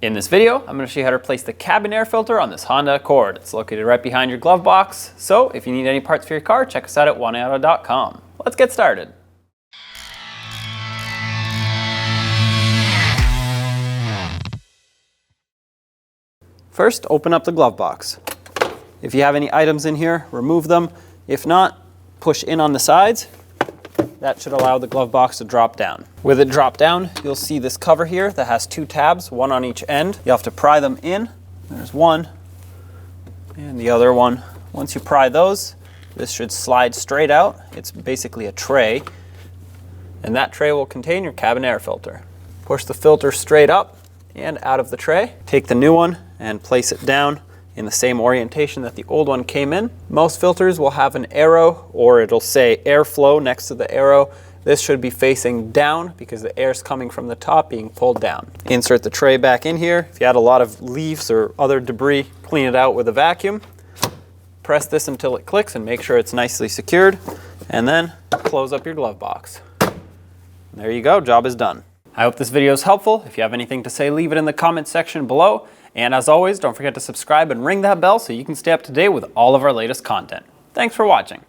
In this video, I'm going to show you how to replace the cabin air filter on this Honda Accord. It's located right behind your glove box, so if you need any parts for your car, check us out at oneauto.com. Let's get started. First, open up the glove box. If you have any items in here, remove them. If not, push in on the sides. That should allow the glove box to drop down. With it drop down, you'll see this cover here that has two tabs, one on each end. You have to pry them in. There's one and the other one. Once you pry those, this should slide straight out. It's basically a tray, and that tray will contain your cabin air filter. Push the filter straight up and out of the tray. Take the new one and place it down in the same orientation that the old one came in. Most filters will have an arrow, or it'll say airflow next to the arrow. This should be facing down because the air is coming from the top being pulled down. Insert the tray back in here. If you had a lot of leaves or other debris, clean it out with a vacuum. Press this until it clicks and make sure it's nicely secured, and then close up your glove box. There you go, job is done. I hope this video is helpful. If you have anything to say, leave it in the comment section below. And as always, don't forget to subscribe and ring that bell so you can stay up to date with all of our latest content. Thanks for watching.